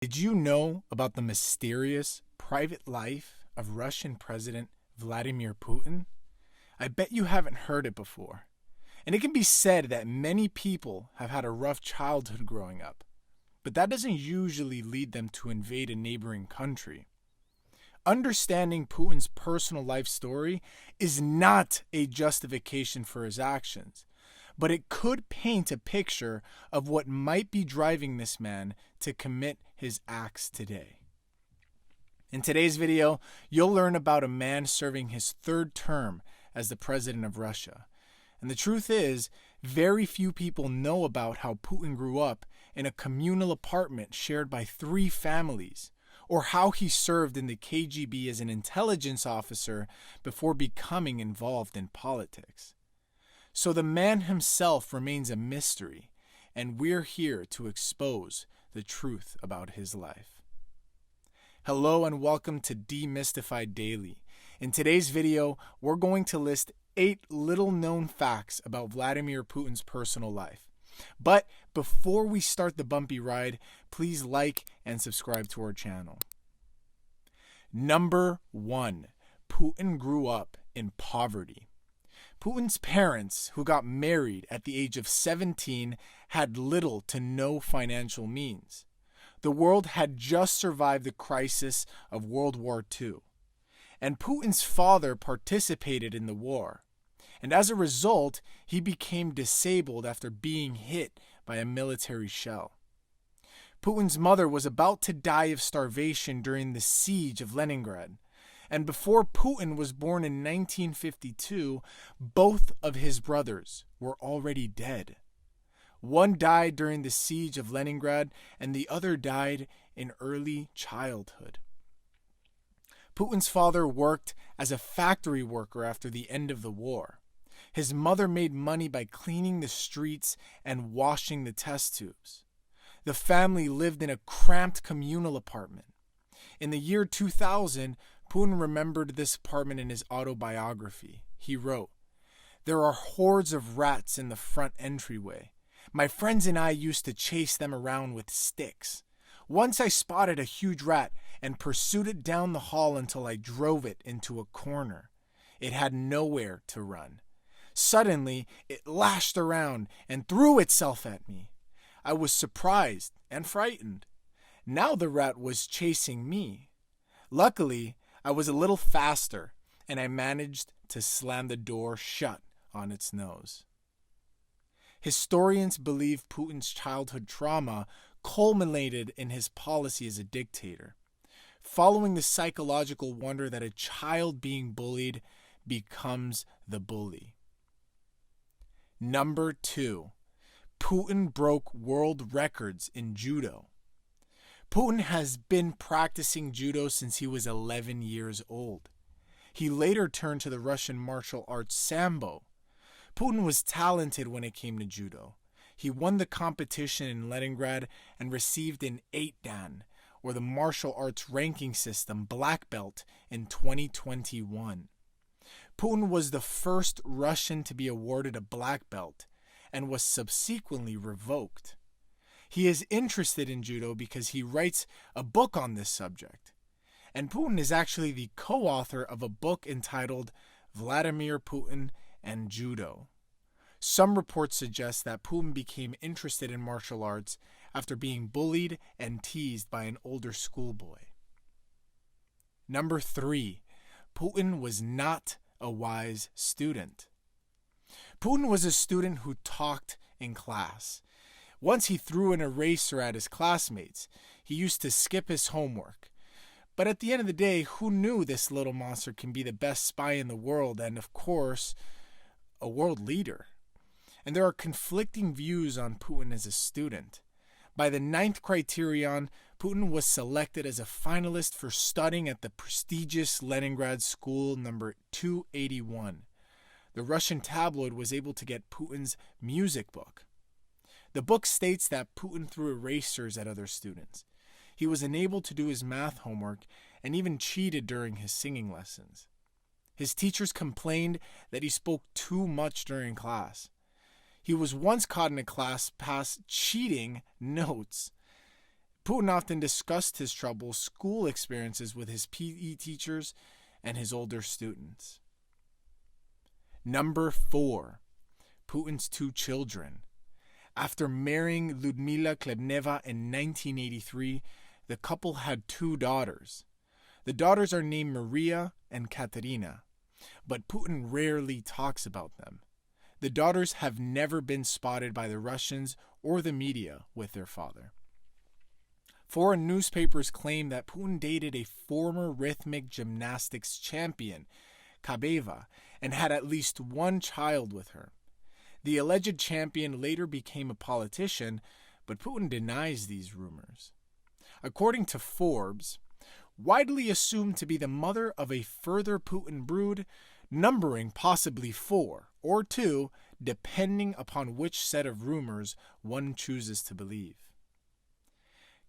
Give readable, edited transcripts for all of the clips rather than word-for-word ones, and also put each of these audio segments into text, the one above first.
Did you know about the mysterious private life of Russian President Vladimir Putin? I bet you haven't heard it before. And it can be said that many people have had a rough childhood growing up, but that doesn't usually lead them to invade a neighboring country. Understanding Putin's personal life story is not a justification for his actions, but it could paint a picture of what might be driving this man to commit his acts today. In today's video, you'll learn about a man serving his third term as the president of Russia. And the truth is, very few people know about how Putin grew up in a communal apartment shared by 3 families, or how he served in the KGB as an intelligence officer before becoming involved in politics. So the man himself remains a mystery, and we're here to expose the truth about his life. Hello and welcome to Demystified Daily. In today's video, we're going to list 8 little-known facts about Vladimir Putin's personal life. But before we start the bumpy ride, please like and subscribe to our channel. Number 1. Putin grew up in poverty. Putin's parents, who got married at the age of 17, had little to no financial means. The world had just survived the crisis of World War II, and Putin's father participated in the war. And as a result, he became disabled after being hit by a military shell. Putin's mother was about to die of starvation during the siege of Leningrad. And before Putin was born in 1952, both of his brothers were already dead. One died during the siege of Leningrad, and the other died in early childhood. Putin's father worked as a factory worker after the end of the war. His mother made money by cleaning the streets and washing the test tubes. The family lived in a cramped communal apartment. In the year 2000, Putin remembered this apartment in his autobiography. He wrote, "There are hordes of rats in the front entryway. My friends and I used to chase them around with sticks. Once I spotted a huge rat and pursued it down the hall until I drove it into a corner. It had nowhere to run. Suddenly, it lashed around and threw itself at me. I was surprised and frightened. Now the rat was chasing me. Luckily, I was a little faster, and I managed to slam the door shut on its nose." Historians believe Putin's childhood trauma culminated in his policy as a dictator, following the psychological wonder that a child being bullied becomes the bully. Number 2. Putin broke world records in judo. Putin has been practicing judo since he was 11 years old. He later turned to the Russian martial arts sambo. Putin was talented when it came to judo. He won the competition in Leningrad and received an 8 dan, or the martial arts ranking system, black belt, in 2021. Putin was the first Russian to be awarded a black belt and was subsequently revoked. He is interested in judo because he writes a book on this subject. And Putin is actually the co-author of a book entitled Vladimir Putin and Judo. Some reports suggest that Putin became interested in martial arts after being bullied and teased by an older schoolboy. Number 3. Putin was not a wise student. Putin was a student who talked in class. Once he threw an eraser at his classmates. He used to skip his homework. But at the end of the day, who knew this little monster can be the best spy in the world and, of course, a world leader? And there are conflicting views on Putin as a student. By the 9th criterion, Putin was selected as a finalist for studying at the prestigious Leningrad School number 281. The Russian tabloid was able to get Putin's music book. The book states that Putin threw erasers at other students. He was unable to do his math homework and even cheated during his singing lessons. His teachers complained that he spoke too much during class. He was once caught in a class past cheating notes. Putin often discussed his troubled school experiences with his PE teachers and his older students. Number 4. Putin's 2 children. After marrying Lyudmila Klebaneva in 1983, the couple had 2 daughters. The daughters are named Maria and Katerina, but Putin rarely talks about them. The daughters have never been spotted by the Russians or the media with their father. Foreign newspapers claim that Putin dated a former rhythmic gymnastics champion, 𝐏𝐸𝐤, and had at least 1 child with her. The alleged champion later became a politician, but Putin denies these rumors. According to Forbes, widely assumed to be the mother of a further Putin brood, numbering possibly 4 or 2, depending upon which set of rumors one chooses to believe.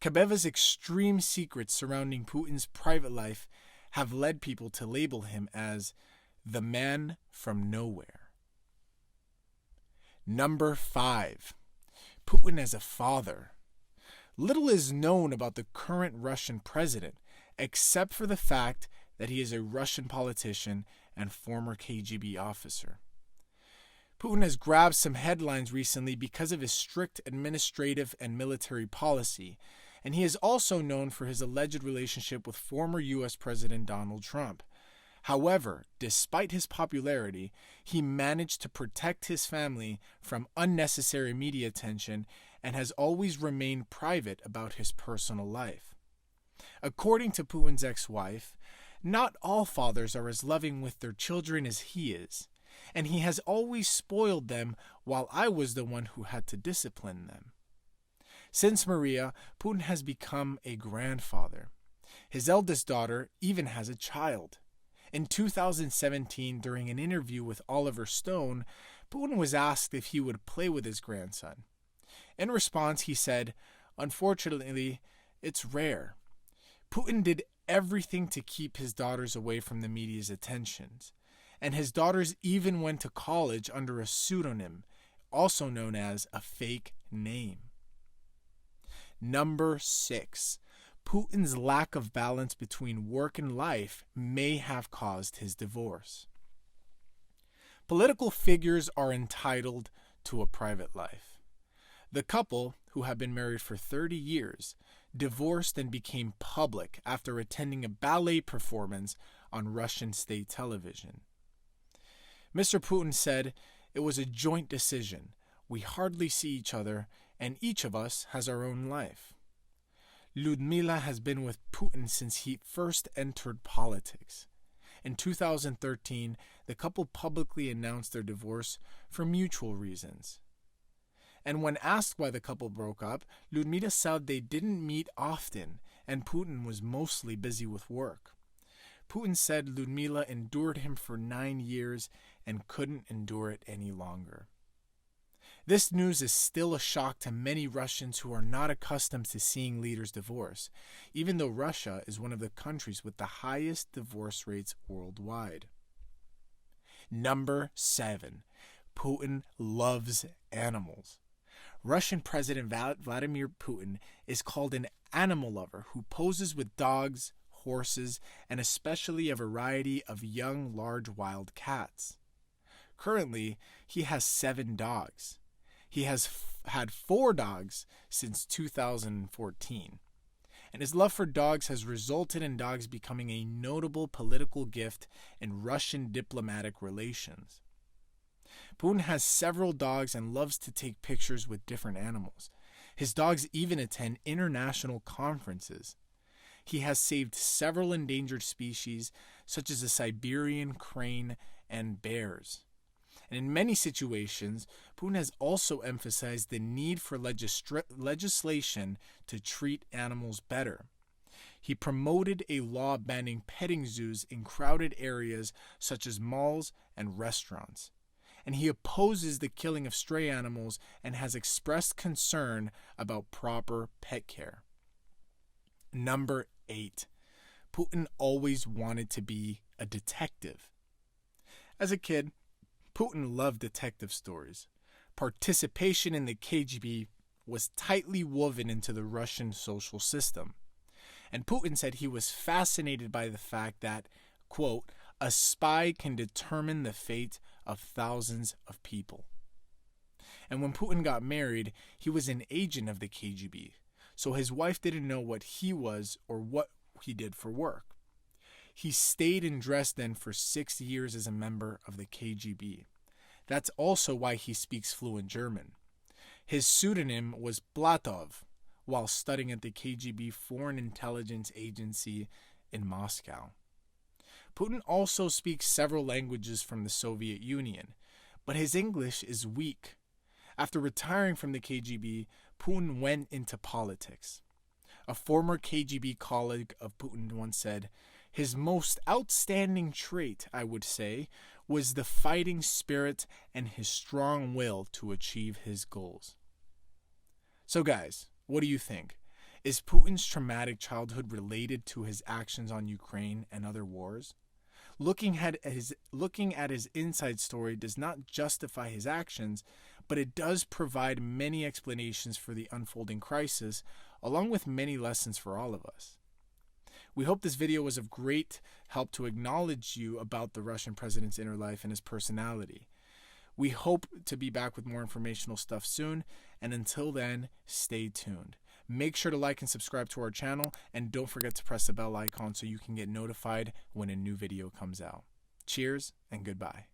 𝐏𝐸𝐤's extreme secrets surrounding Putin's private life have led people to label him as the man from nowhere. Number 5. Putin as a father. Little is known about the current Russian president, except for the fact that he is a Russian politician and former KGB officer. Putin has grabbed some headlines recently because of his strict administrative and military policy, and he is also known for his alleged relationship with former U.S. President Donald Trump. However, despite his popularity, he managed to protect his family from unnecessary media attention and has always remained private about his personal life. According to Putin's ex-wife, not all fathers are as loving with their children as he is, and he has always spoiled them while I was the one who had to discipline them. Since Maria, Putin has become a grandfather. His eldest daughter even has a child. In 2017, during an interview with Oliver Stone, Putin was asked if he would play with his grandson. In response, he said, "Unfortunately, it's rare." Putin did everything to keep his daughters away from the media's attentions, and his daughters even went to college under a pseudonym, also known as a fake name. Number 6. Putin's lack of balance between work and life may have caused his divorce. Political figures are entitled to a private life. The couple, who have been married for 30 years, divorced and became public after attending a ballet performance on Russian state television. Mr. Putin said, "It was a joint decision. We hardly see each other, and each of us has our own life." Lyudmila has been with Putin since he first entered politics. In 2013, the couple publicly announced their divorce for mutual reasons. And when asked why the couple broke up, Lyudmila said they didn't meet often, and Putin was mostly busy with work. Putin said Lyudmila endured him for 9 years and couldn't endure it any longer. This news is still a shock to many Russians who are not accustomed to seeing leaders divorce, even though Russia is one of the countries with the highest divorce rates worldwide. Number 7. Putin loves animals. Russian President Vladimir Putin is called an animal lover who poses with dogs, horses, and especially a variety of young, large wild cats. Currently, he has 7 dogs. He has had 4 dogs since 2014. And his love for dogs has resulted in dogs becoming a notable political gift in Russian diplomatic relations. Putin has several dogs and loves to take pictures with different animals. His dogs even attend international conferences. He has saved several endangered species, such as the Siberian crane and bears. And in many situations, Putin has also emphasized the need for legislation to treat animals better. He promoted a law banning petting zoos in crowded areas such as malls and restaurants. And he opposes the killing of stray animals and has expressed concern about proper pet care. Number 8. Putin always wanted to be a detective. As a kid, Putin loved detective stories. Participation in the KGB was tightly woven into the Russian social system. And Putin said he was fascinated by the fact that, quote, a spy can determine the fate of thousands of people. And when Putin got married, he was an agent of the KGB, so his wife didn't know what he was or what he did for work. He stayed in Dresden for 6 years as a member of the KGB. That's also why he speaks fluent German. His pseudonym was Blatov, while studying at the KGB Foreign Intelligence Agency in Moscow. Putin also speaks several languages from the Soviet Union, but his English is weak. After retiring from the KGB, Putin went into politics. A former KGB colleague of Putin once said, "His most outstanding trait, I would say, was the fighting spirit and his strong will to achieve his goals." So guys, what do you think? Is Putin's traumatic childhood related to his actions on Ukraine and other wars? Looking at his inside story does not justify his actions, but it does provide many explanations for the unfolding crisis, along with many lessons for all of us. We hope this video was of great help to acknowledge you about the Russian president's inner life and his personality. We hope to be back with more informational stuff soon, and until then, stay tuned. Make sure to like and subscribe to our channel, and don't forget to press the bell icon so you can get notified when a new video comes out. Cheers and goodbye.